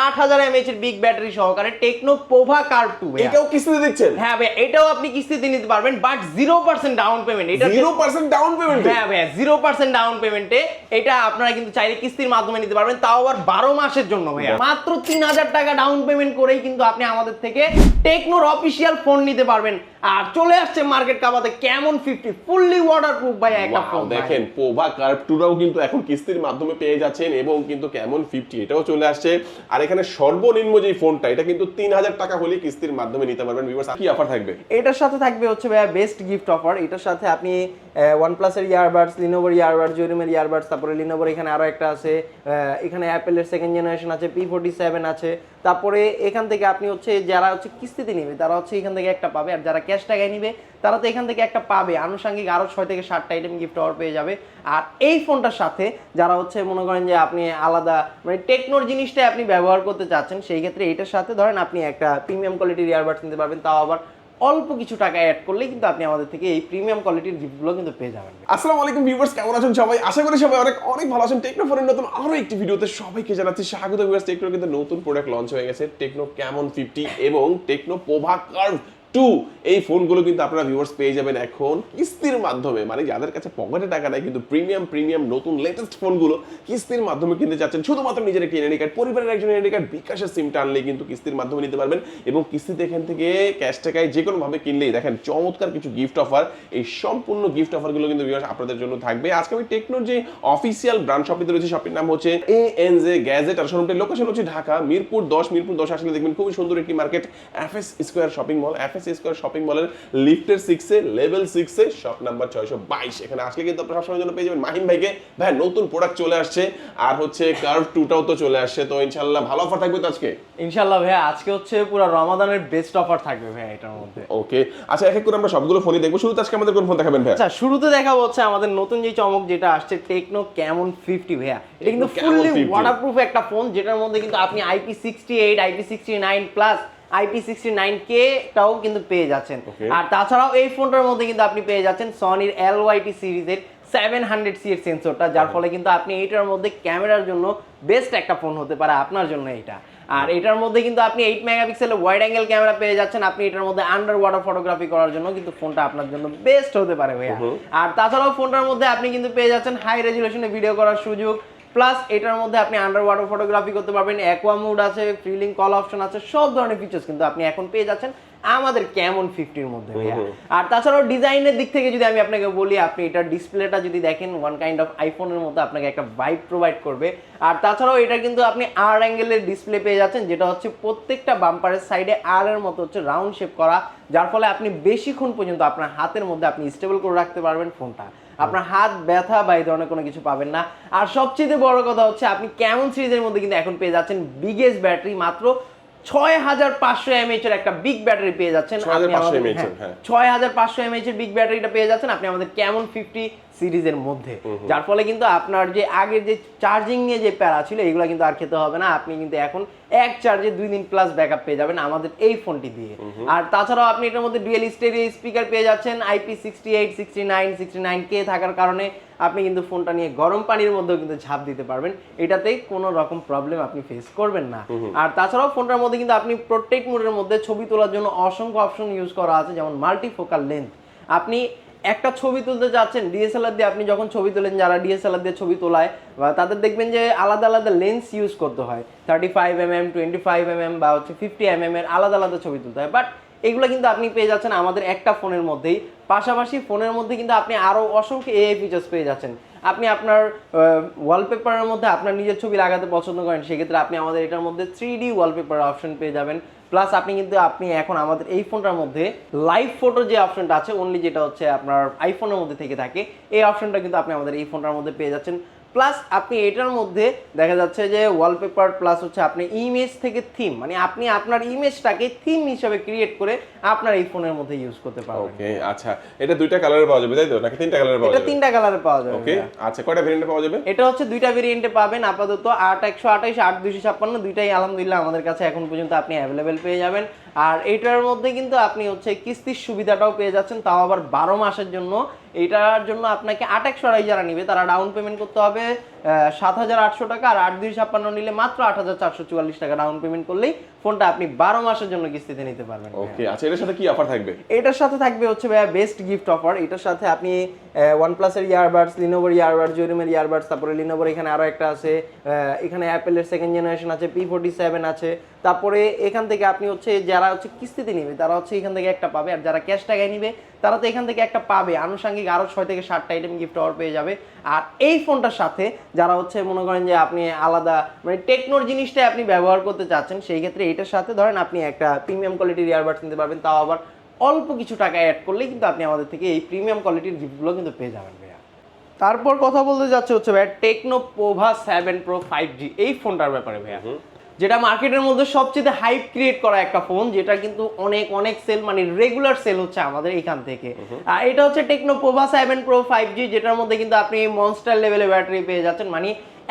8000 mAh এর big battery সহকারে techno Pova curve 2 ভাই। এটাও কিস্তিতে দিচ্ছেন? হ্যাঁ ভাই, এটাও আপনি কিস্তিতে নিতে পারবেন, বাট 0% ডাউন পেমেন্ট। এটা 0% ডাউন পেমেন্ট? হ্যাঁ ভাই, 0% ডাউন পেমেন্টে এটা আপনারা কিন্তু চাইলে কিস্তির মাধ্যমে নিতে পারবেন, তাও আবার 12 মাসের জন্য ভাইয়া। মাত্র 3000 টাকা ডাউন পেমেন্ট করেই কিন্তু আপনি আমাদের থেকে টেকনোর অফিশিয়াল ফোন নিতে পারবেন। আর চলে আসছে মার্কেট কাবাতে ক্যামন 50 ফুললি ওয়াটারপ্রুফ ভাই একটা ফোন। দেখেন পোভা কার্ভ 2টাও কিন্তু এখন কিস্তির মাধ্যমে পেয়ে যাচ্ছেন এবং কিন্তু ক্যামন 50 এটাও চলে আসছে। আর এখানে সর্বনিম্ন যে ফোনটা এটা কিন্তু 3000 টাকা হলে কিস্তির মাধ্যমে নিতে পারবেন। ভিউয়ার্স, কি অফার থাকবে? এটার সাথে থাকবে হচ্ছে ভাইয়া বেস্ট গিফট অফার। এটার সাথে আপনি OnePlus এর ইয়ারবাডস, লিনোভোর ইয়ারবাডস, জেরিমের ইয়ারবাডস, তারপরে লিনোভোর এখানে আরো একটা আছে, এখানে অ্যাপেলের সেকেন্ড জেনারেশন আছে, P47 আছে। তারপরে এখান থেকে আপনি হচ্ছে যারা হচ্ছে কিস্তিতে নেবে তারা হচ্ছে এখান থেকে একটা পাবে, আর যারা ক্যাশ টাকায় নিবে তারা তো এখান থেকে একটা পাবে। আনুষঙ্গিক আরো 6 থেকে 7টা আইটেম গিফট অফার পেয়ে যাবে। আর এই ফোনটার সাথে যারা হচ্ছে মনে করেন যে আপনি আলাদা মানে টেকনোর জিনিসটাই আপনি ব্যবহার করতে চাচ্ছেন, সেই ক্ষেত্রে এটার সাথে ধরেন আপনি একটা প্রিমিয়াম কোয়ালিটির ইয়ারবাডস নিতে পারবেন, তাও আবার অল্প কিছু টাকা অ্যাড করলেই কিন্তু আপনি আমাদের থেকে এই প্রিমিয়াম কোয়ালিটির গিফটগুলো কিন্তু পেয়ে যাবেন। আসসালামু আলাইকুম ভিউয়ার্স, কেমন আছেন সবাই? আশা করি সবাই অনেক অনেক ভালো আছেন। টেকনো ফোনের নতুন আরো একটি ভিডিওতে সবাইকে জানাচ্ছি স্বাগত। ভিউয়ার্স, টেকনোর কিন্তু নতুন প্রোডাক্ট লঞ্চ হয়ে গেছে, টেকনো ক্যামন 50 এবং টেকনো পোভা কার্ভ 2। এই ফোনগুলো কিন্তু আপনারা ভিউয়ার্স পেয়ে যাবেন এখন কিস্তির মাধ্যমে। মানে যাদের কাছে পকেটে টাকা নাই কিন্তু প্রিমিয়াম নতুন লেটেস্ট ফোনগুলো কিস্তির মাধ্যমে কিনতে চাচ্ছেন, শুধুমাত্র নিজের একটি এনআইডি কার্ড, পরিবারের একজন এনআইডি কার্ড, বিকাশের সিমটা আনলেই কিন্তু কিস্তির মাধ্যমে নিতে পারবেন। এবং কিস্তিতে এখান থেকে ক্যাশ টাকায় যে কোনো ভাবে কিনলেই দেখেন চমৎকার কিছু গিফট অফার। এই সম্পূর্ণ গিফট অফারগুলো কিন্তু ভিউয়ার্স আপনাদের জন্য থাকবে। আজকে আমি টেকনোর যে অফিসিয়াল ব্র্যান্ড শপিতে রয়েছে, শপের নাম হচ্ছে ANJ গ্যাজেট, আর শোরুমটির লোকেশন হচ্ছে ঢাকা মিরপুর 10 আসলে দেখবেন খুবই সুন্দর একটি market, FS square shopping mall. FS square shopping মলের লিফটের 6 এ লেভেল 6 এ শপ নাম্বার 622। এখানে আসলে কিন্তু আপনারা সবসময়ের জন্য পেয়ে যাবেন মাহিম ভাইকে। ভাই নতুন প্রোডাক্ট চলে আসছে, আর হচ্ছে কার্ভ 2টাও তো চলে আসছে, তো ইনশাআল্লাহ ভালো অফার থাকবে তো আজকে? ইনশাআল্লাহ ভাইয়া, আজকে হচ্ছে পুরো রমাদানের বেস্ট অফার থাকবে ভাইয়া এটার মধ্যে। ওকে, আচ্ছা এক এক করে আমরা সবগুলো ফোনই দেখবো। শুরুতে আজকে আমাদের কোন ফোন দেখাবেন ভাই? আচ্ছা, শুরুতে দেখাবো হচ্ছে আমাদের নতুন যে চমক যেটা আসছে টেকনো ক্যামন 50 ভাইয়া। এটা কিন্তু ফুললি ওয়াটারপ্রুফ একটা ফোন, যেটার মধ্যে কিন্তু আপনি IP68, IP69 প্লাস IP69K টাও কিন্তু পেয়ে যাচ্ছেন। আর তাছাড়াও এই ফোনটার মধ্যে কিন্তু আপনি পেয়ে যাচ্ছেন সনির LYT সিরিজের 700C এর সেন্সরটা, যার ফলে কিন্তু আপনি এইটার মধ্যে ক্যামেরার জন্য বেস্ট একটা ফোন হতে পারে আপনার জন্য এটা। আর এটার মধ্যে কিন্তু আপনি 8 মেগাপিক্সেলের ওয়াইড অ্যাঙ্গেল ক্যামেরা পেয়ে যাচ্ছেন। আপনি এটার মধ্যে আন্ডার ওয়াটার ফটোগ্রাফি করার জন্য কিন্তু ফোনটা আপনার জন্য বেস্ট হতে পারে ভাইয়া। আর তাছাড়াও ফোনটার মধ্যে আপনি কিন্তু পেয়ে যাচ্ছেন হাই রেজুলেশনে ভিডিও করার সুযোগ, প্লাস এটার মধ্যে আপনি আন্ডার ওয়াটার ফটোগ্রাফি করতে পারবেন, অ্যাকোয়া মোড আছে, ফ্রিলিং কল অপশন আছে, সব ধরনের ফিচার্স কিন্তু আপনি এখন পেয়ে যাচ্ছেন আমাদের ক্যামন 50 মধ্যে ভাইয়া। আর তাছাড়াও ডিজাইনের দিক থেকে যদি আমি আপনাকে বলি, আপনি এটার ডিসপ্লেটা যদি দেখেন ওয়ান কাইন্ড অফ আইফোনের মধ্যে আপনাকে একটা ভাইব প্রোভাইড করবে। আর তাছাড়াও এটা কিন্তু আপনি আর অ্যাঙ্গেলের ডিসপ্লে পেয়ে যাচ্ছেন, যেটা হচ্ছে প্রত্যেকটা বাম্পারের সাইডে আর এর মতো হচ্ছে রাউন্ড শেপ করা, যার ফলে আপনি বেশিক্ষণ পর্যন্ত আপনার হাতের মধ্যে আপনি স্টেবল করে রাখতে পারবেন ফোনটা, আপনার হাত ব্যথা বা এই ধরনের কোনো কিছু পাবেন না। আর সবচেয়ে বড় কথা হচ্ছে আপনি ক্যামন সিরিজের মধ্যে কিন্তু এখন পেয়ে যাচ্ছেন বিগেস্ট ব্যাটারি, মাত্র 6500 mAh এর একটা বিগ ব্যাটারি পেয়ে যাচ্ছেন। 6500 mAh এর বিগ ব্যাটারিটা পেয়ে যাচ্ছেন আপনি আমাদের ক্যামন 50 সিরিজের মধ্যে, যার ফলে কিন্তু আপনার যে আগের যে চার্জিং নিয়ে যে প্যারা ছিল এগুলো কিন্তু আর খেতে হবে না। আপনি কিন্তু এখন এক চার্জে 2 দিন প্লাস ব্যাকআপ পেয়ে যাবেন আমাদের এই ফোনটি দিয়ে। আর তাছাড়াও আপনি এটার মধ্যে ডুয়েল স্টেরিও স্পিকার পেয়ে যাচ্ছেন, IP68, 69, 69K থাকার কারণে আপনি কিন্তু ফোনটা নিয়ে গরম পানির মধ্যেও কিন্তু ঝাঁপ দিতে পারবেন, এটাতে কোনো রকম প্রবলেম আপনি ফেস করবেন না। আর তাছাড়াও ফোনটার মধ্যে কিন্তু আপনি প্রোটেক্ট মোডের মধ্যে ছবি তোলার জন্য অসংখ্য অপশন ইউজ করা আছে, যেমন মাল্টিফোকাল লেন্থ। আপনি একটা ছবি তুলতে যাচ্ছেন ডিএসএলআর দিয়ে, আপনি যখন ছবি তোলেন, যারা ডিএসএলআর দিয়ে ছবি তোলায় তাদের দেখবেন যে আলাদা আলাদা লেন্স ইউজ করতে হয়, 35mm, 25mm বা হচ্ছে 50mm এর আলাদা আলাদা ছবি তুলতে হয়। বাট এগুলো কিন্তু আপনি পেয়ে যাচ্ছেন আমাদের একটা ফোনের মধ্যেই। পাশাপাশি ফোনের মধ্যে কিন্তু আপনি আরও অসংখ্য AI ফিচার্স পেয়ে যাচ্ছেন। আপনি আপনার ওয়ালপেপারের মধ্যে আপনার নিজের ছবি লাগাতে পছন্দ করেন, সেক্ষেত্রে আপনি আমাদের এটার মধ্যে 3D ওয়ালপেপার অপশন পেয়ে যাবেন। প্লাস আপনি এখন আমাদের এই ফোনটার মধ্যে লাইভ ফটো যে অপশনটা আছে অনলি, যেটা হচ্ছে আপনার আইফোনের মধ্যে থেকে থাকে, এই অপশনটা কিন্তু আপনি আমাদের এই ফোনটার মধ্যে পেয়ে যাচ্ছেন। প্লাস আপনি এটার মধ্যে দেখা যাচ্ছে যে ওয়ালপেপার প্লাস হচ্ছে আপনি ইমেজ থেকে থিম, মানে আপনি আপনার ইমেজটাকে থিম হিসেবে ক্রিয়েট করে আপনার এই ফোনের মধ্যে ইউজ করতে পারবেন। ওকে, আচ্ছা এটা দুইটা কালারে পাওয়া যাবে তাই তো, নাকি তিনটা কালারে পাওয়া যাবে? এটা তিনটা কালারে পাওয়া যাবে। ওকে, আচ্ছা কয়টা ভেরিয়েন্টে পাওয়া যাবে? এটা হচ্ছে দুইটা ভেরিয়েন্টে পাবেন আপাতত, 8128, 8256, দুইটাই আলহামদুলিল্লাহ আমাদের কাছে এখন পর্যন্ত আপনি অ্যাভেলেবেল পেয়ে যাবেন। আর এটার মধ্যে কিন্তু আপনি হচ্ছে কিস্তির সুবিধাটাও পেয়ে যাচ্ছেন, তাও আবার 12 মাসের জন্য। এটার জন্য আপনাকে 8128 যারা নিবে তারা ডাউন পেমেন্ট করতে হবে 7,800 টাকা, আর 8,256 নিলে মাত্র 8,444 টাকা ডাউন পেমেন্ট করলেই ফোনটা আপনি 12 মাসের জন্য কিস্তিতে নিতে পারবেন। ওকে, আচ্ছা এটার সাথে কি অফার থাকবে? এটার সাথে থাকবে হচ্ছে ভাইয়া বেস্ট গিফট অফার। এটার সাথে আপনি OnePlus-এর ইয়ারবাডস, লিনোভোর ইয়ারবাডস, জেরিমের ইয়ারবাডস, তারপরে লিনোভোর এখানে আরো একটা আছে, এখানে অ্যাপেলের সেকেন্ড জেনারেশন আছে, P47 আছে। তারপরে এখান থেকে আপনি হচ্ছে যারা হচ্ছে কিস্তিতে নিবে তারা হচ্ছে এখান থেকে একটা পাবে, আর যারা ক্যাশ টাকায় নিবে তারা তো এখান থেকে একটা পাবে। আনুষঙ্গিক আরো 6 থেকে 7টা আইটেম গিফট অফার পেয়ে যাবে। আর এই ফোনটার সাথে যারা হচ্ছে মনে করেন যে আপনি আলাদা মানে টেকনোর জিনিসটাই আপনি ব্যবহার করতে চাচ্ছেন, সেই ক্ষেত্রে এটার সাথে ধরেন আপনি একটা প্রিমিয়াম কোয়ালিটির ইয়ারবাডস নিতে পারবেন, তাও আবার অল্প কিছু টাকা অ্যাড করলেই কিন্তু আপনি আমাদের থেকে এই প্রিমিয়াম কোয়ালিটির গিফটগুলো কিন্তু পেয়ে যাবেন ভাইয়া। তারপর কথা বলতে যাচ্ছে হচ্ছে ভাইয়া টেকনো পোভা 7 Pro 5G এই ফোনটার ব্যাপারে ভাইয়া, যেটা মার্কেটের মধ্যে সবচেয়ে হাইপ ক্রিয়েট করা একটা ফোন, যেটা কিন্তু অনেক সেল মানে রেগুলার সেল হচ্ছে আমাদের এখান থেকে। আর এটা হচ্ছে টেকনো পোভা 7 Pro 5G, যেটার মধ্যে কিন্তু আপনি মনস্টার লেভেলে ব্যাটারি পেয়ে যাচ্ছেন, মানে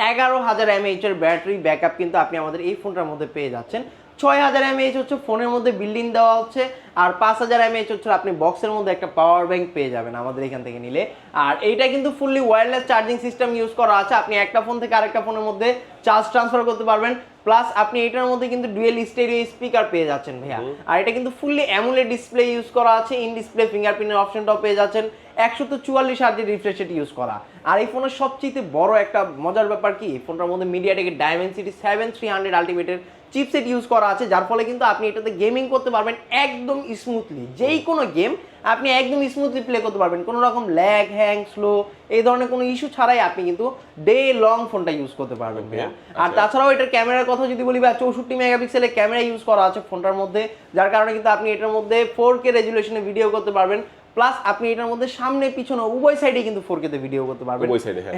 11,000 mAh এর ব্যাটারি ব্যাকআপ কিন্তু আপনি আমাদের এই ফোনটার মধ্যে পেয়ে যাচ্ছেন। 6,000 mAh হচ্ছে ফোনের মধ্যে বিল্ডিং দেওয়া হচ্ছে, আর 5,000 mAh হচ্ছে আপনি বক্সের মধ্যে একটা পাওয়ার ব্যাংক পেয়ে যাবেন আমাদের এখান থেকে নিলে। আর এইটা কিন্তু fully wireless charging system use করা আছে, আপনি একটা ফোন থেকে আরেকটা ফোনের মধ্যে চার্জ ট্রান্সফার করতে পারবেন। প্লাস আপনি এটার মধ্যে কিন্তু ডুয়েল স্টেরিও স্পিকার পেয়ে যাচ্ছেন ভাইয়া। আর এটা কিন্তু ফুললি অ্যামোলেড ডিসপ্লে ইউজ করা আছে, ইন ডিসপ্লে ফিঙ্গারপ্রিন্টের অপশনটাও পেয়ে যাচ্ছেন, 144 Hz রিফ্রেশ রেট ইউজ করা। আর এই ফোনের সবচেয়ে বড় একটা মজার ব্যাপার কি, ফোনটার মধ্যে মিডিয়াটেকের ডায়মেনসিটি 7300 আলটিমেটের চিপসেট ইউজ করা আছে, যার ফলে কিন্তু আপনি এটাতে গেমিং করতে পারবেন একদম স্মুথলি। যেই কোনো গেম আপনি একদম স্মুথলি প্লে করতে পারবেন, কোনো রকম ল্যাগ, হ্যাং, স্লো এই ধরনের কোনো ইস্যু ছাড়াই আপনি কিন্তু ডে লং ফোনটা ইউজ করতে পারবেন ভাইয়া। আর তাছাড়াও এটার ক্যামেরার কথা যদি বলি, 64 মেগাপিক্সেলের ক্যামেরা ইউজ করা আছে ফোনটার মধ্যে, যার কারণে কিন্তু আপনি এটার মধ্যে 4K রেজুলেশনে ভিডিও করতে পারবেন। প্লাস আপনি এটার মধ্যে সামনে পিছনে উভয় সাইডে কিন্তু 4K তে ভিডিও করতে পারবেন।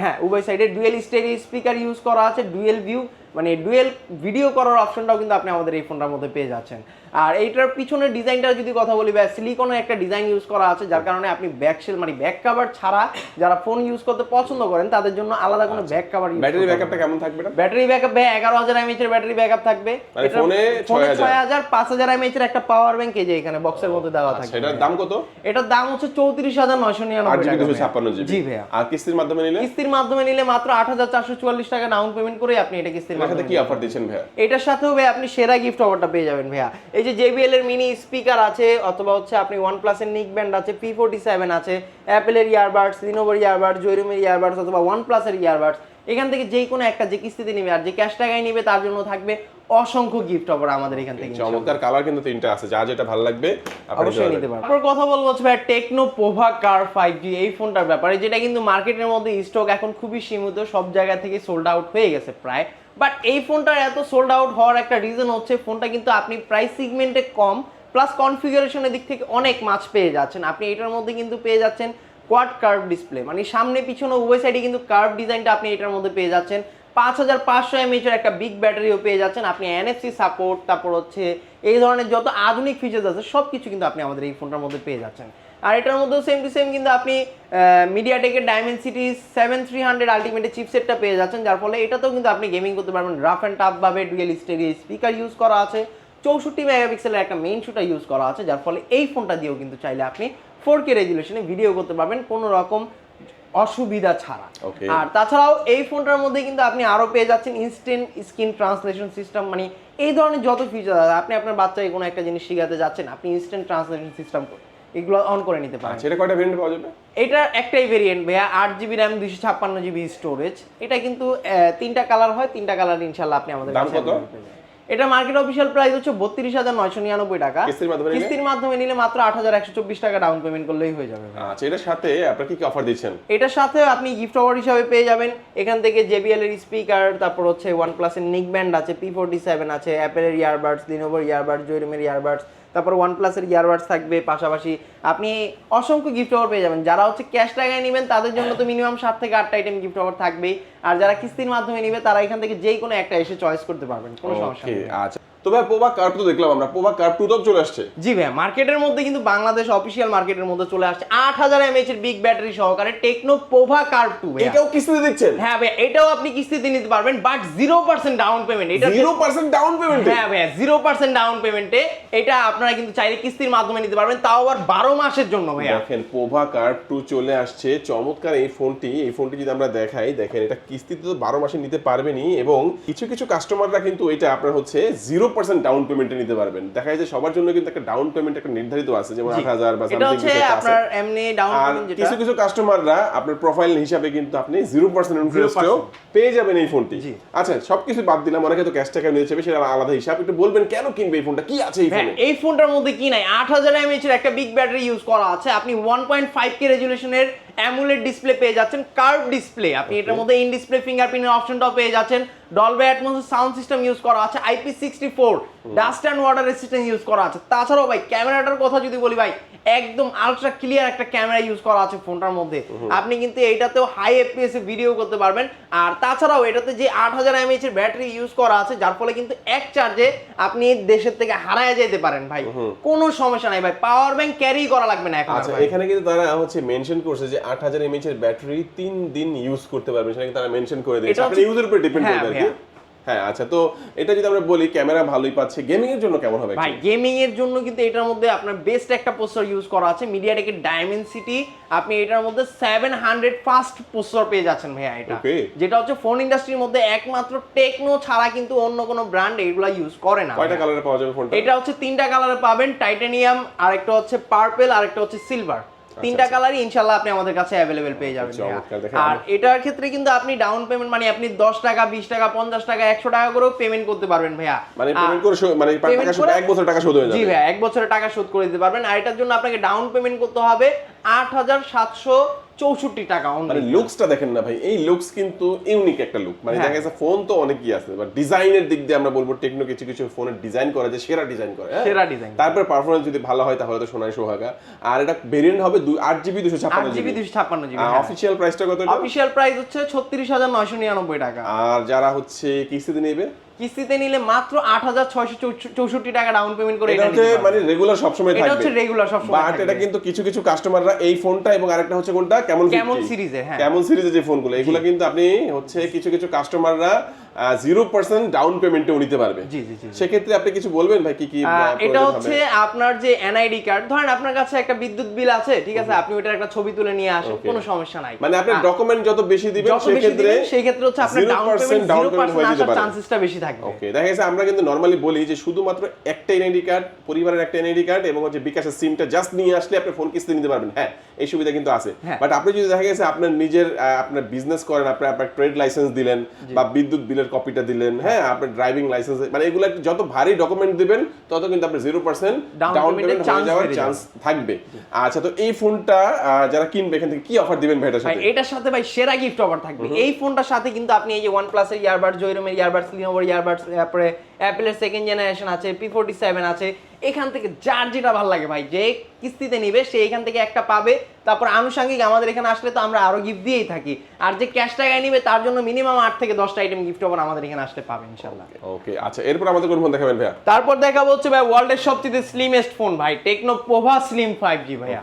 হ্যাঁ, উভয় সাইডে ডুয়েল স্টেরিও স্পিকার ইউজ করা আছে, ডুয়েল ভিউ মানে ডুয়েল ভিডিও করার অপশনটাও কিন্তু আপনি আমাদের এই ফোনটার মধ্যে পেয়ে যাচ্ছেন। আর এইটার পিছনের ডিজাইনটা যদি কথা বলি, সিলিকনের একটা ডিজাইন ইউজ করা আছে, যার কারণে আপনি ব্যাক শেল মানে ব্যাক কভার ছাড়া যারা ফোন ইউজ করতে পছন্দ করেন তাদের জন্য আলাদা কোনো ব্যাক কভার। ব্যাটারি ব্যাকআপটা কেমন থাকবে? ব্যাটারি ব্যাকআপ 11,000 mAh এর ব্যাটারি ব্যাকআপ থাকবে। এটা ফোনে 6,000 5,000 mAh এর একটা পাওয়ার ব্যাংক এই যে এখানে বক্সের মধ্যে দেওয়া থাকবে। এটার দাম কত? এটার দাম হচ্ছে 34,999 টাকা। 8GB 256GB। জি ভাইয়া। আর কিস্তির মাধ্যমে নিলে? কিস্তির মাধ্যমে নিলে মাত্র 8,444 টাকা ডাউন পেমেন্ট করে আপনি এটা কিস্তির মাধ্যমে। সাথে কি অফার দিচ্ছেন ভাইয়া? এটার সাথেও ভাই আপনি সেরা গিফট অফারটা পেয়ে যাবেন ভাইয়া। এই যে JBL এর মিনি স্পিকার আছে, অথবা হচ্ছে আপনি OnePlus এর নিক ব্যান্ড আছে, P47 আছে, অ্যাপেলের ইয়ারবাডস, লিনোভোর ইয়ারবাডস, জয়রুমের ইয়ারবাডস অথবা OnePlus এর ইয়ারবাডস, এখান থেকে যেই কোনো একটা যে কিস্তিতে নিবে আর যে ক্যাশ টাকায় নিবে তার জন্য থাকবে অসংখ্য গিফট অফার আমাদের এখান থেকে। চমৎকার কালার কিন্তু তিনটা আছে, যা যেটা ভালো লাগবে অবশ্যই নিতে পারবেন। তারপর কথা বলবো হচ্ছে ভাই টেকনো পোভা কার 5G এই ফোনটার ব্যাপারে, যেটা কিন্তু মার্কেটের মধ্যে স্টক এখন খুবই সীমিত, সব জায়গা থেকে সোল্ড আউট হয়ে গেছে প্রায়। বাট এই ফোনটার এত সোল্ড আউট হওয়ার একটা রিজন হচ্ছে ফোনটা কিন্তু আপনি প্রাইস সিগমেন্টে কম, প্লাস কনফিগারেশনের দিক থেকে অনেক মাছ পেয়ে যাচ্ছেন। আপনি এটার মধ্যে কিন্তু পেয়ে যাচ্ছেন কোয়াড কার্ভ ডিসপ্লে, মানে সামনে পিছনে উভয় সাইডে কিন্তু কার্ভ ডিজাইনটা আপনি এটার মধ্যে পেয়ে যাচ্ছেন। 5,500 mAh এর একটা বিগ ব্যাটারিও পেয়ে যাচ্ছেন। আপনি NFC সাপোর্ট, তারপর হচ্ছে এই ধরনের যত আধুনিক ফিচার্স আছে সব কিছু কিন্তু আপনি আমাদের এই ফোনটার মধ্যে পেয়ে যাচ্ছেন। আর এটার মধ্যেও সেম টু সেম কিন্তু আপনি মিডিয়াটেকের ডায়মেনসিটি 7300 আলটিমেটের চিপসেটটা পেয়ে যাচ্ছেন, যার ফলে এটাতেও কিন্তু আপনি গেমিং করতে পারবেন। রাফ অ্যান্ড টাফ ভাবে ডুয়েল স্টেরিও স্পিকার ইউজ করা আছে, 64 মেগাপিক্সেলের একটা মেইন শুটার ইউজ করা আছে, যার ফলে এই ফোনটা দিয়েও কিন্তু চাইলে আপনি 4K রেজুলেশনে ভিডিও করতে পারবেন কোনো রকম অসুবিধা ছাড়া। আর তাছাড়াও এই ফোনটার মধ্যে কিন্তু আপনি আরো পেয়ে যাচ্ছেন ইনস্ট্যান্ট স্ক্রিন ট্রান্সলেশন সিস্টেম, মানে এই ধরনের যত ফিচার আছে, আপনি আপনার বাচ্চাকে কোনো একটা জিনিস শেখাতে যাচ্ছেন, আপনি ইনস্ট্যান্ট ট্রান্সলেশন সিস্টেম এগুলো অন করে নিতে পারেন। সেটা কয়টা ভেরিয়েন্ট পাওয়া যাবে? এটা একটাই ভেরিয়েন্ট ভাইয়া, 8GB RAM 256GB স্টোরেজ। এটা কিন্তু 3টা কালার হয়, 3টা কালার ইনশাআল্লাহ আপনি আমাদের কাছে পেয়ে যাবেন। এটা মার্কেট অফিশিয়াল প্রাইস হচ্ছে 32,999 টাকা। কিস্তির মাধ্যমে নিলে মাত্র 8,124 টাকা ডাউন পেমেন্ট করলেই হয়ে যাবে। আচ্ছা, এটার সাথে আপনারা কি অফার দিচ্ছেন? এটার সাথে আপনি গিফট অফার হিসাবে পেয়ে যাবেন এখান থেকে JBL এর স্পিকার, তারপর হচ্ছে OnePlus এর নিক ব্যান্ড আছে, P47 আছে, অ্যাপেলের ইয়ারবাডস, লিনোভোর ইয়ারবাডস, জয়রুমের ইয়ারবাডস, তারপর OnePlus এর ইয়ারবাডস থাকবে। পাশাপাশি আপনি অসংখ্য গিফট অফার পেয়ে যাবেন। যারা হচ্ছে ক্যাশ টাকায় নেবেন তাদের জন্য তো মিনিমাম 7 থেকে 8টা আইটেম গিফট অফার থাকবেই, আর যারা কিস্তির মাধ্যমে নেবে তারা এখান থেকে যেই কোনো একটা এসে চয়েস করতে পারবেন, কোনো সমস্যা নেই। আচ্ছা, তো ভাই পোভা কার্ভ তো দেখলাম আমরা, পোভা কার্ভ 2 তো চলে আসছে। জি ভাই, মার্কেটের মধ্যে কিন্তু বাংলাদেশ অফিসিয়াল মার্কেটের মধ্যে চলে আসছে 8000 mAh এর বিগ ব্যাটারি সহকারে টেকনো পোভা কার্ভ 2 ভাই। এটাও কিস্তিতে দিচ্ছেন? হ্যাঁ ভাই, এটাও আপনি কিস্তিতে নিতে পারবেন, বাট 0% ডাউন পেমেন্ট। এটা 0% ডাউন পেমেন্টে? হ্যাঁ ভাই, 0% ডাউন পেমেন্টে এটা আপনারা কিন্তু চাইলে কিস্তির মাধ্যমে নিতে পারবেন, তাও আবার 12 মাসের জন্য ভাই। দেখেন পোভা কার্ভ 2 চলে আসছে, চমৎকার এই ফোনটি যদি আমরা দেখাই, দেখেন এটা কিস্তিতে তো 12 মাসে নিতে পারবেনই, এবং কিছু কিছু কাস্টমাররা কিন্তু এটা আপনার হচ্ছে 0% ডাউন পেমেন্টে নিতে পারবেন। দেখা যায় যে সবার জন্য কিন্তু একটা ডাউন পেমেন্ট একটা নির্ধারিত আছে, যেমন 8000 বা এটা সামথিং হচ্ছে কিছু আছে। আপনার এমনি ডাউন আর পেমেন্ট যেটা কিছু কিছু কাস্টমাররা আপনার প্রোফাইল হিসাবে কিন্তু আপনি 0% ইন্টারেস্টেও পেয়ে যাবেন এই ফোনটি। আচ্ছা, সবকিছু বাদ দিলাম, অনেকে তো ক্যাশ টাকা নিয়ে যাবে, সেটা আলাদা হিসাব। একটু বলবেন কেন কিনবে এই ফোনটা, কি আছে এই ফোনে? এই ফোনটার মধ্যে কি নাই, 8000 mAh এর একটা বিগ ব্যাটারি ইউজ করা আছে। আপনি 1.5K রেজুলেশনের অ্যামুলেট ডিসপ্লে পেয়ে যাচ্ছেন, কার্ভ ডিসপ্লে। আপনি এটার মধ্যে ইন ডিসপ্লে ফিঙ্গারপ্রিন্টের অপশনটাও পেয়ে যাচ্ছেন। Dolby atoms sound system use করা আছে, IP64 dust and water resistant use করা আছে। তাছাড়াও ভাই ক্যামেরাটার কথা যদি বলি ভাই, একদম আলট্রা ক্লিয়ার একটা ক্যামেরা ইউজ করা আছে ফোনটার মধ্যে। আপনি কিন্তু এইটাতেও হাই এফপিএস এ ভিডিও করতে পারবেন। আর তাছাড়াও এটাতে যে 8000 mAh এর ব্যাটারি ইউজ করা আছে, যার ফলে কিন্তু এক চার্জে আপনি দেশের থেকে হারায় যেতে পারেন ভাই, কোনো সমস্যা নাই ভাই। পাওয়ার ব্যাংক ক্যারি করা লাগবে না এখন। আচ্ছা, এখানে কিন্তু তারা হচ্ছে মেনশন করছে যে 8000 mAh এর ব্যাটারি 3 দিন ইউজ করতে পারবেন, সেটা কিন্তু তারা মেনশন করে দিয়েছে। আপনার ইউজের উপর ডিপেন্ড করবে আর কি। হ্যাঁ, আচ্ছা, তো এটা যদি আমরা বলি ক্যামেরা ভালোই পাচ্ছে, গেমিং এর জন্য কেমন হবে ভাই? গেমিং এর জন্য কিন্তু এটার মধ্যে আপনার বেস্ট একটা প্রসেসর ইউজ করা আছে, মিডিয়াটেকের ডায়মেনসিটি। আপনি এটার মধ্যে 700 ফাস্ট প্রসেসর পেয়ে যাচ্ছেন ভাইয়া। এটা যেটা হচ্ছে ফোন ইন্ডাস্ট্রির মধ্যে একমাত্র টেকনো ছাড়া কিন্তু অন্য কোনো ব্র্যান্ড এগুলা ইউজ করে না। কয়টা কালারে পাওয়া যাবে ফোনটা? এটা হচ্ছে 3টা কালারে পাবেন, টাইটানিয়াম, আরেকটা হচ্ছে পার্পল, আরেকটা হচ্ছে সিলভার। 3টা কালারই ইনশাআল্লাহ আপনি আমাদের কাছে अवेलेबल পেয়ে যাবেন। আর এটার ক্ষেত্রে কিন্তু আপনি ডাউন পেমেন্ট মানে আপনি 10 টাকা 20 টাকা 50 টাকা 100 টাকা করেও পেমেন্ট করতে পারবেন ভাইয়া। মানে পেমেন্ট করে মানে টাকা শোধ 1 বছর টাকা শোধ হয়ে যাবে। জি ভাইয়া, 1 বছরের টাকা শোধ করে দিতে পারবেন। আর এটার জন্য আপনাকে ডাউন পেমেন্ট করতে হবে 8764 টাকা। মানে লুকসটা দেখেন না ভাই, এই লুকস কিন্তু ইউনিক একটা লুক। মানে দেখা যাচ্ছে ফোন তো অনেকই আছে, বাট ডিজাইনের দিক দিয়ে আমরা বলবো টেকনো কিছু কিছু ফোনের ডিজাইন করে যে সেরা ডিজাইন করে, সেরা ডিজাইন। তারপর পারফরম্যান্স যদি ভালো হয় তাহলে তো সোনাই সোহাগা। আর এটা ভেরিয়েন্ট হবে 8GB 256GB। অফিশিয়াল প্রাইসটা কত? অফিশিয়াল প্রাইস হচ্ছে 36999 টাকা। আর যারা হচ্ছে কিস্তিতে নেবে, কিস্তিতে নিলে মাত্র 8664 টাকা ডাউন পেমেন্ট করে এটা হচ্ছে মানে রেগুলার সব সময় থাকবে। এটা হচ্ছে রেগুলার সব সময় বাট এটা কিন্তু কিছু কিছু কাস্টমাররা এই ফোনটা এবং আরেকটা হচ্ছে কোনটা কেমন সিরিজের, হ্যাঁ কেমন সিরিজের যে ফোনগুলো, এগুলো কিন্তু আপনি হচ্ছে কিছু কিছু কাস্টমাররা 0% ডাউন পেমেন্টও নিতে পারবে। জি জি জি। সেক্ষেত্রে আপনি কিছু বলবেন ভাই কি কি? এটা হচ্ছে আপনার যে এনআইডি কার্ড, ধরেন আপনার কাছে একটা বিদ্যুৎ বিল আছে, ঠিক আছে, আপনি ওটার একটা ছবি তুলে নিয়ে আসেন, কোনো সমস্যা নাই। মানে আপনি ডকুমেন্ট যত বেশি দিবেন সেই ক্ষেত্রে হচ্ছে আপনার ডাউন পেমেন্ট 0% আসার চান্সেসটা বেশি থাকবে। ওকে, দেখা গেছে আমরা কিন্তু নরমালি বলি যে শুধুমাত্র একটা এনআইডি কার্ড, পরিবারের একটা এনআইডি কার্ড এবং হচ্ছে বিকাশের সিমটা জাস্ট নিয়ে আসলে আপনি ফোন কিস্তি নিতে পারবেন। হ্যাঁ, এই সুবিধা কিন্তু আছে। বাট আপনি যদি দেখা গেছে আপনার নিজের আপনার বিজনেস করেন, আপনার ট্রেড লাইসেন্স দিলেন বা বিদ্যুৎ বিলের কপিটা দিলেন, হ্যাঁ, আপনার ড্রাইভিং লাইসেন্স, মানে এগুলো যত ভারী ডকুমেন্ট দিবেন তত কিন্তু আপনি 0% ডাউন পেমেন্ট হয়ে যাওয়ার চান্স থাকবে। আচ্ছা, তো এই ফোনটা যারা কিনবে এখান থেকে কি অফার দিবেন ভাই এটার সাথে? এটার সাথে ভাই সেরা গিফট অফার থাকবে। এই ফোনটার সাথে কিন্তু আপনি এই যে OnePlus এর ইয়ারবাডস, জয়রুমের ইয়ারবাডস, লিনোভোর ইয়ারবাডস, তারপরে অ্যাপলের সেকেন্ড জেনারেশন আছে, P47 আছে, এখান থেকে যার যেটা ভালো লাগে ভাই, যে কিস্তিতে নিবে সে এখান থেকে একটা পাবে। তারপর আনুষঙ্গিক আমাদের এখানে আসলে তো আমরা আরো গিফট দিয়েই থাকি। আর যে ক্যাশ টাকায় নিবে তার জন্য মিনিমাম 8 থেকে 10টা আইটেম গিফট হবে আমাদের এখানে আসলে পাবে ইনশাআল্লাহ। ওকে, আচ্ছা, এরপর আমাদের কোন ফোন দেখাবেন ভাইয়া? তারপর দেখাবো হচ্ছে ভাই ওয়ার্ল্ডের সবচেয়ে স্লিমেস্ট ফোন ভাই, টেকনো পোভা স্লিম 5G ভাইয়া।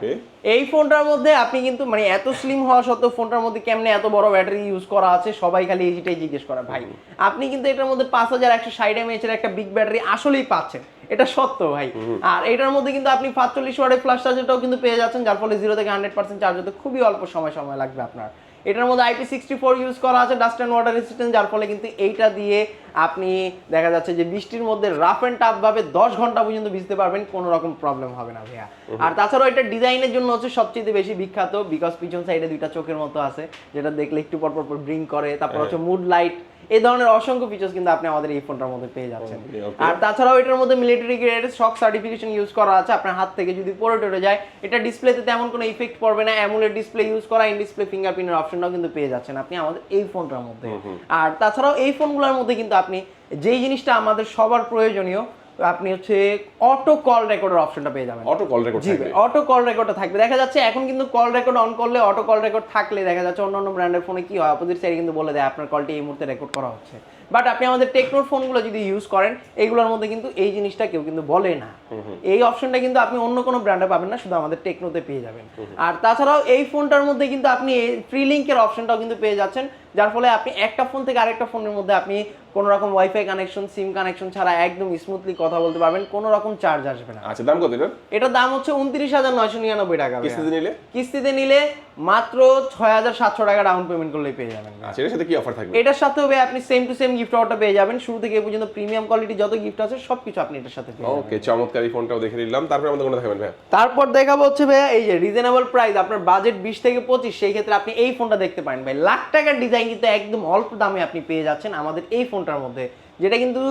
এই ফোনটার মধ্যে আপনি কিন্তু মানে এত স্লিম হওয়া সত্ত্বেও ফোনটার মধ্যে কেমনে এত বড় ব্যাটারি ইউজ করা আছে সবাই খালি এইটাই জিজ্ঞেস করে ভাই। আপনি কিন্তু এটার মধ্যে 5160 mAh এর একটা বিগ ব্যাটারি আসলেই পাচ্ছেন, এটা সত্য ভাই। আর এটার মধ্যে কিন্তু আপনি 45 ওয়াটের ফ্ল্যাশ চার্জারটাও কিন্তু পেয়ে যাচ্ছেন, যার ফলে 0 থেকে 100% চার্জ হতে খুবই অল্প সময় লাগবে আপনার। এটার মধ্যে IP64 ইউজ করা আছে, ডাস্ট অ্যান্ড ওয়াটার রেসিস্ট্যান্ট, যার ফলে কিন্তু এইটা দিয়ে আপনি দেখা যাচ্ছে যে বৃষ্টির মধ্যে রাফ এন্ড টাফ ভাবে 10 ঘন্টা পর্যন্ত ভিজতে পারবেন, কোনো রকম প্রবলেম হবে না ভাইয়া। আর তাছাড়াও এটা ডিজাইনের জন্য হচ্ছে সবচেয়ে বেশি বিখ্যাত, বিকজ পিছন সাইডে দুইটা চোখের মতো আছে, যেটা দেখলে একটু পর পর ব্লিঙ্ক করে। তারপর হচ্ছে মুড লাইট, এই ধরনের অসংখ্য ফিচার্স কিন্তু আপনি আমাদের এই ফোনটার মধ্যে পেয়ে যাচ্ছেন। আর তাছাড়াও এটার মধ্যে মিলিটারি গ্রেড শক সার্টিফিকেশন ইউজ করা আছে। আপনার হাত থেকে যদি পড়ে টরে যায়, এটা ডিসপ্লেতে তেমন কোনো ইফেক্ট পড়বে না। অ্যামুলেট ডিসপ্লে ইউজ করা, ইন ডিসপ্লে ফিঙ্গারপ্রিন্টের অপশনটাও কিন্তু পেয়ে যাচ্ছেন আপনি আমাদের এই ফোনটার মধ্যে। আর তাছাড়াও এই ফোনগুলোর মধ্যে কিন্তু আপনি যেই জিনিসটা আমাদের সবার প্রয়োজনীয়, আপনি হচ্ছে অটো কল রেকর্ডের অপশনটা পেয়ে যাবেন। অটো কল রেকর্ড থাকবে? অটো কল রেকর্ডটা থাকবে। দেখা যাচ্ছে এখন কিন্তু কল রেকর্ড অন করলে, অটো কল রেকর্ড থাকলে দেখা যাচ্ছে অন্যান্য ব্র্যান্ডের ফোনে কি হয়, অপোজিট সাইডে কিন্তু বলে দেয় আপনার কলটি এই মুহূর্তে রেকর্ড করা হচ্ছে। বাট আপনি আমাদের টেকনোর ফোনগুলো যদি ইউজ করেন এগুলোর মধ্যে কিন্তু এই জিনিসটা কেউ কিন্তু বলে না। এই অপশনটা কিন্তু আপনি অন্য কোনো ব্র্যান্ডে পাবেন না, শুধু আমাদের টেকনোতে পেয়ে যাবেন। আর তাছাড়াও এই ফোনটার মধ্যে কিন্তু আপনি ফ্রি লিঙ্কের অপশনটাও কিন্তু পেয়ে যাচ্ছেন, যার ফলে আপনি একটা ফোন থেকে আরেকটা ফোনের মধ্যে আপনি কোনো রকম ওয়াইফাই কানেকশন, সিম কানেকশন ছাড়া একদম স্মুথলি কথা বলতে পারবেন, কোনো রকম চার্জ আসবে না। আচ্ছা, দাম কত এটা? এটার দাম হচ্ছে 29,999 টাকা। কিস্তিতে নিলে? কিস্তিতে নিলে মাত্র 6,700 টাকা ডাউন পেমেন্ট করলেই পেয়ে যাবেন। আচ্ছা, এর সাথে কি অফার থাকবে? এটার সাথে হবে আপনি সেম টু সেম গিফট অফারটা পেয়ে যাবেন, শুরু থেকে এ পর্যন্ত প্রিমিয়াম কোয়ালিটি যত গিফট আছে সবকিছু আপনি এটার সাথে পেয়ে যাবেন। ওকে, চমৎকার। এই ফোনটাও দেখে নিলাম। তারপরে আমাদের কোনটা দেখাবেন ভাই? তারপর দেখাবো হচ্ছে ভাইয়া এই যে রিজনেবল প্রাইস, আপনার বাজেট 20 থেকে 25, সেই ক্ষেত্রে আপনি এই ফোনটা দেখতে পারেন ভাই। লাখ টাকার ডিজাইন কিন্তু একদম অল্প দামে আপনি পেয়ে যাচ্ছেন আমাদের এই ফোনটার মধ্যে, যেটা কিন্তু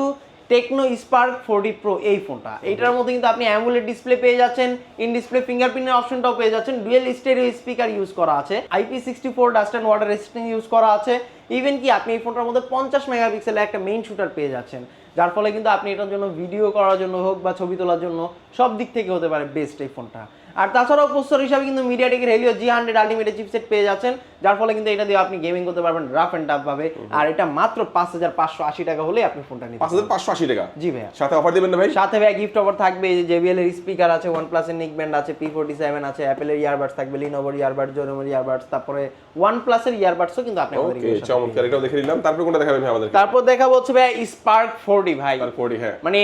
টেকনো স্পার্ক 40 প্রো এই ফোনটা। এইটার মধ্যে কিন্তু আপনি অ্যামোলেড ডিসপ্লে পেয়ে যাচ্ছেন, ইন ডিসপ্লে ফিঙ্গারপ্রিন্টের অপশনটাও পেয়ে যাচ্ছেন, ডুয়েল স্টেরিও স্পিকার ইউজ করা আছে, IP64 dust and water resistant use করা আছে। ইভেন কি আপনি এই ফোনটার মধ্যে 50 মেগাপিক্সেলের একটা মেইন শুটার পেয়ে যাচ্ছেন, যার ফলে কিন্তু আপনি এটার জন্য ভিডিও করার জন্য হোক বা ছবি তোলার জন্য সব দিক থেকে হতে পারে বেস্ট এই ফোনটা। আর তাছাড়াও প্রসেসর হিসাবে কিন্তু মিডিয়াটেকের হেলিও G100 আলটিমেট চিপসেট পেয়ে যাচ্ছেন, যার ফলে কিন্তু এটা দিয়ে আপনি গেমিং করতে পারবেন রাফ এন্ড টাফ ভাবে। আর এটা মাত্র 5,580 টাকা হলে আপনি ফোনটা নিতে পারবেন। 5,580 টাকা? জি ভাইয়া। সাথে অফার দিবেন না ভাই? সাথে ভাই গিফট অফার থাকবে, এই যে JBL এর স্পিকার আছে, OnePlus এর নিক ব্যান্ড আছে, P47 আছে, Apple এর ইয়ারবাডস থাকবে, Lenovo এর ইয়ারবাডস, Xiaomi এর ইয়ারবাডস, তারপরে OnePlus এর ইয়ারবাডসও কিন্তু আপনি আমাদের ওকে, চমৎকার। এটাও দেখে নিলাম। তারপর কোনটা দেখাবেন ভাই আমাদের? তারপর দেখাবো হচ্ছে ভাই Spark 40 ভাই। Spark 40, হ্যাঁ। মানে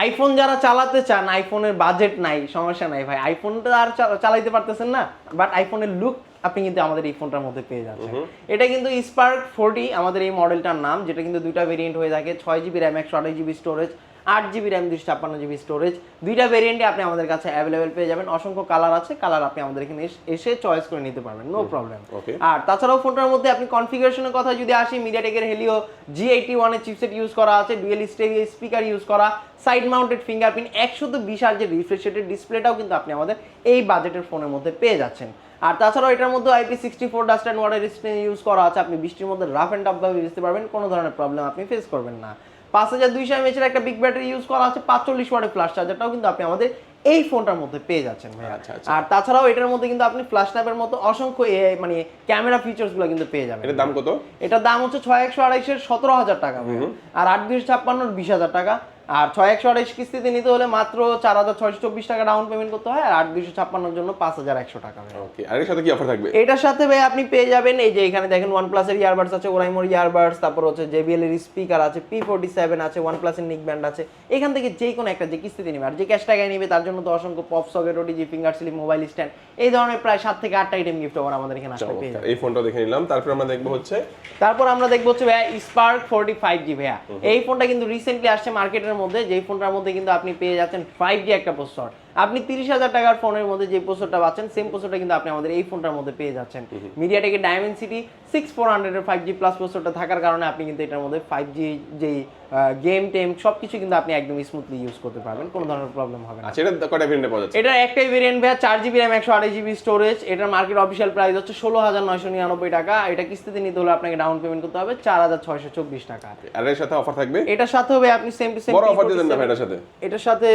আইফোন যারা চালাতে চান, আইফোনের বাজেট নাই, সমস্যা নাই ভাই, আইফোনটা আর চালাইতে পারতেছেন না, বাট আইফোনের লুক আপনি কিন্তু আমাদের এই ফোনটার মধ্যে পেয়ে যাচ্ছেন। এটা কিন্তু Spark 40 আমাদের এই মডেলটার নাম, যেটা কিন্তু দুইটা ভেরিয়েন্ট হয়ে থাকে, 6GB RAM 128GB storage, 8GB RAM 256GB storage. দুইটা ভেরিয়েন্টে আপনি আমাদের কাছে অ্যাভেলেবেল পেয়ে যাবেন। অসংখ্য কালার আছে, কালার আপনি আমাদের এখানে এসে চয়েস করে নিতে পারবেন, নো প্রবলেম। আর তাছাড়াও ফোনটার মধ্যে আপনি কনফিগারেশনের কথা যদি আসি, মিডিয়াটেকের হেলিও G81 এর চিপসেট ইউজ করা আছে, ডুয়েল স্টেরিও স্পিকার ইউজ করা, side mounted fingerprint, 120 hertz refresh রেটের ডিসপ্লেটাও কিন্তু আপনি আমাদের এই বাজেটের ফোনের মধ্যে পেয়ে যাচ্ছেন। আর তাছাড়াও এটার মধ্যে IP64 dust and water resistant use করা আছে, আপনি বৃষ্টির মধ্যে রাফ এন্ড টাফ ভাবে ভিজতে পারবেন, কোনো ধরনের প্রবলেম আপনি ফেস করবেন না। 5200 mAh এর একটা বিগ ব্যাটারি ইউজ করা আছে, 45 ওয়াটের ফ্ল্যাশ চার্জারটাও কিন্তু আপনি আমাদের এই ফোনটার মধ্যে পেয়ে যাচ্ছেন ভাই। আর তাছাড়াও এটার মধ্যে কিন্তু আপনি ফ্ল্যাশ ল্যাম্পের মতো অসংখ্য মানে ক্যামেরা ফিচার্স গুলো কিন্তু পেয়ে যাবেন। এটার দাম কত? এটার দাম হচ্ছে 6128 এর 17,000 টাকা, আর 8256 এর 20,000 টাকা। আর 6128 কিস্তিতে নিতে হলে মাত্র 4,624 টাকা ডাউন পেমেন্ট করতে হয়, আর 8256 এর জন্য 5,100 টাকা। ওকে, আর এর সাথে কি অফার থাকবে? এটার সাথে ভাই আপনি পেয়ে যাবেন এই যে এখানে দেখেন OnePlus এর ইয়ারবাডস আছে, ওরাইমোর ইয়ারবাডস, তারপর হচ্ছে JBL এর স্পিকার আছে, P47 আছে, OnePlus এর নিক ব্যান্ড আছে। এখান থেকে যে কোনো একটা যে কিস্তিতে নেবে, আর যে ক্যাশ টাকায় নেবে তার জন্য তো অসংখ্য pop socket, OTG, finger slip, mobile stand, এই ধরনের প্রায় 7 থেকে 8টা আইটেম গিফট ওভার আমাদের এখানে আসলে পেয়ে যাবেন। এই ফোনটাও দেখে নিলাম। তারপর আমরা দেখবো হচ্ছে ভাইয়া Spark 45G ভাইয়া। এই ফোনটা কিন্তু রিসেন্টলি আসছে মার্কেটের মধ্যে, যেই ফোনটার মধ্যে কিন্তু আপনি পেয়ে যাচ্ছেন 5G একটা প্রসেসর। আপনি 30,000 টাকার ফোনের মধ্যে যে প্রসেসরটা পাচ্ছেন, সেম প্রসেসরটা কিন্তু আপনি আমাদের এই ফোনটার মধ্যে পেয়ে যাচ্ছেন। মিডিয়াটেকের ডায়মেনসিটি 6400 এর 5G প্লাস প্রসেসরটা থাকার কারণে আপনি কিন্তু এটার মধ্যে 5G যেই গেম টেম সবকিছু কিন্তু আপনি একদম স্মুথলি ইউজ করতে পারবেন, কোনো ধরনের প্রবলেম হবে না। আচ্ছা, এটা কয়টা ভেরিয়েন্টে পাওয়া যাচ্ছে? এটা একটাই ভেরিয়েন্ট ভাইয়া, 4GB RAM 128GB স্টোরেজ। এটার মার্কেট অফিশিয়াল প্রাইস হচ্ছে 16,999 টাকা। এটা কিস্তিতে নিতে হলে আপনাকে ডাউন পেমেন্ট করতে হবে 4,624 টাকা। আর এর সাথে অফার থাকবে? এটার সাথে হবে আপনি সেম টু সেম বড় অফার দিবেন না ভাই এটার সাথে? এটার সাথে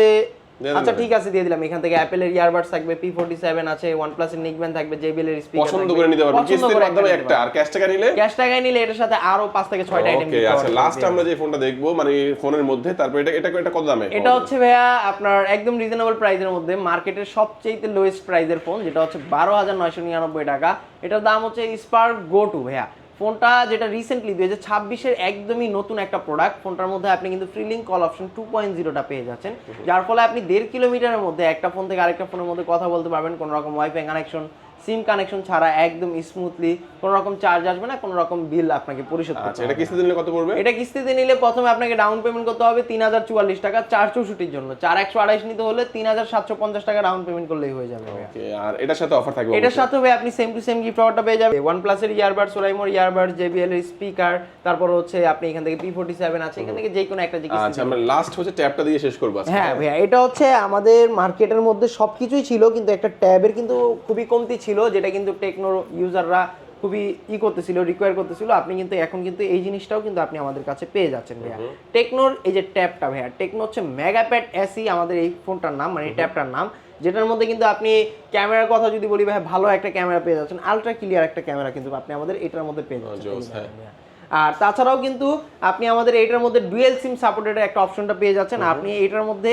আচ্ছা ঠিক আছে দিয়ে দিলাম। এখান থেকে Apple এর ইয়ারবাডস থাকবে, P47 আছে, OnePlus এর নিক ব্যান্ড থাকবে, JBL এর স্পিকার পছন্দ করে নিতে পারবেন কিস্তির মাধ্যমে একটা। আর ক্যাশ টাকা নিলে? ক্যাশ টাকায় নিলে এটার সাথে আরো 5 থেকে 6টা আইটেম ওকে, আচ্ছা লাস্ট আমরা যে ফোনটা দেখবো মানে ফোনের মধ্যে, তারপর এটা কত দামে? এটা হচ্ছে ভাইয়া আপনার একদম রিজনেবল প্রাইসের মধ্যে, মার্কেটের সবচেয়ে লোয়েস্ট প্রাইসের ফোন, যেটা হচ্ছে 12,999 টাকা। এটার দাম হচ্ছে Spark Go 2 ভাইয়া। ফোনটা যেটা রিসেন্টলি 2026-এর একদমই নতুন একটা প্রোডাক্ট। ফোনটার মধ্যে আপনি কিন্তু ফ্রি লিঙ্ক কল অপশন 2.0টা পেয়ে যাচ্ছেন, যার ফলে আপনি 1.5 কিলোমিটারের মধ্যে একটা ফোন থেকে আরেকটা ফোনের মধ্যে কথা বলতে পারবেন, কোনো রকম ওয়াইফাই কানেকশন, সিম কানেকশন ছাড়া একদম স্মুথলি, কোনো রকম চার্জ আসবে না, কোনো রকম বিল আপনাকে পরিশোধ করতে হবে। এটা কিস্তিতে নিলে কত পড়বে? এটা কিস্তিতে নিলে প্রথমে আপনাকে ডাউন পেমেন্ট করতে হবে 3,044 টাকা 464 জন্য। 4,128 নিতে হলে 3,750 টাকা ডাউন পেমেন্ট করলেই হয়ে যাবে। ওকে, আর এটার সাথে অফার থাকবে? এটার সাথে হবে আপনি সেম টু সেম গিফট অফারটা পেয়ে যাবেন, OnePlus এর ইয়ারবাডস, ওরাইমোর ইয়ারবাডস, JBL এর স্পিকার, তারপর হচ্ছে আপনি এখান থেকে P47 আছে, এখান থেকে যে কোনো একটা যে আচ্ছা, আমরা লাস্ট হচ্ছে ট্যাবটা দিয়ে শেষ করব আজকে। হ্যাঁ ভাইয়া, এটা হচ্ছে আমাদের মার্কেটের মধ্যে সবকিছুই ছিল, কিন্তু একটা ট্যাবের কিন্তু খুবই কমতি ছিল, যেটা কিন্তু টেকনো ইউজাররা খুবই করতেছিল, রিকোয়ার করতেছিল। আপনি কিন্তু এখন কিন্তু এই জিনিসটাও কিন্তু আপনি আমাদের কাছে পেয়ে যাচ্ছেন ভাইয়া। টেকনোর এই যে ট্যাবটা ভাইয়া, টেকনো হচ্ছে মেগাপ্যাড SE আমাদের এই ফোনটার নাম, মানে ট্যাবটার নাম, যেটার মধ্যে কিন্তু আপনি ক্যামেরার কথা যদি বলি ভাই, ভালো একটা ক্যামেরা পেয়ে যাচ্ছেন, আলট্রা ক্লিয়ার একটা ক্যামেরা কিন্তু আপনি আমাদের এটার মধ্যে পেয়ে যাচ্ছেন। আর তাছাড়াও কিন্তু আপনি আমাদের এইটার মধ্যে ডুয়েল সিম সাপোর্টেড একটা অপশনটা পেয়ে যাচ্ছেন। আপনি এইটার মধ্যে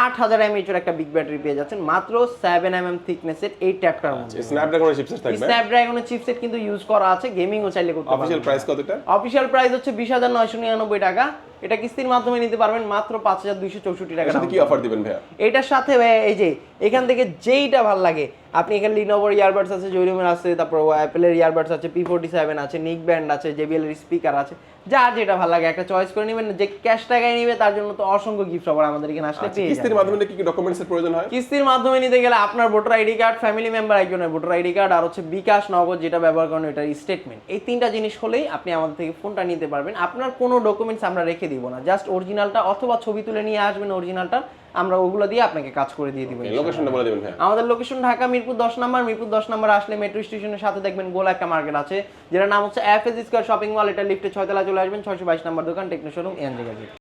8000 mAh এর একটা বিগ ব্যাটারি পেয়ে যাচ্ছেন মাত্র 7mm থিকনেসের এই ট্যাবটার মধ্যে। স্ন্যাপড্রাগনের চিপসেট থাকবে, স্ন্যাপড্রাগনের চিপসেট কিন্তু ইউজ করা আছে, গেমিংও চাইলে করতে পারবেন। অফিশিয়াল প্রাইস কতটা? অফিশিয়াল প্রাইস হচ্ছে 20,999 টাকা। এটা কিস্তির মাধ্যমে নিতে পারবেন মাত্র 5264 টাকা। এর সাথে কি অফার দিবেন ভাইয়া? এটার সাথে ভাই এই যে এখান থেকে যেইটা ভালো লাগে আপনি এখানে লিনোভোর ইয়ারবাডস আছে, জয়রুমের আছে, তারপর অ্যাপেলের ইয়ারবাডস আছে, P47 আছে, নিক ব্যান্ড আছে, JBL এর স্পিকার আছে, যার যেটা ভালো লাগে একটা চয়েস করে নেবেন। যে ক্যাশ টাকায় নিবে তার জন্য তো অসংখ্য গিফট অফার আমাদের এখানে আসলে পেয়ে যাবেন। কিস্তির মাধ্যমে কি কি ডকুমেন্টসের প্রয়োজন হয়? কিস্তির মাধ্যমে নিতে গেলে আপনার voter ID card, family member একজনের ভোটার আইডি কার্ড, আর হচ্ছে বিকাশ, নগদ যেটা ব্যবহার করেন এটার স্টেটমেন্ট, এই তিনটা জিনিস হলেই আপনি আমাদের থেকে ফোনটা নিতে পারবেন। আপনার কোনো ডকুমেন্টস আমরা রেখে দিব না, জাস্ট অরিজিনালটা অথবা ছবি তুলে নিয়ে আসবেন অরিজিনালটা, আমরা ওগুলো দিয়ে আপনাকে কাজ করে দিয়ে দিব। লোকেশনটা বলে দিবেন ভাই। আমাদের লোকেশন ঢাকা মিরপুর 10 নম্বর। মিরপুর 10 নম্বর আসলে মেট্রো স্টেশনের সাথে দেখবেন গোল একটা মার্কেট আছে, যেটার নাম হচ্ছে FS স্কয়ার শপিং মল। এটা লিফটে 6 তলা চলে আসবেন, 622 নম্বর দোকান, টেকনো শোরুম, এনজে গ্যাজেট।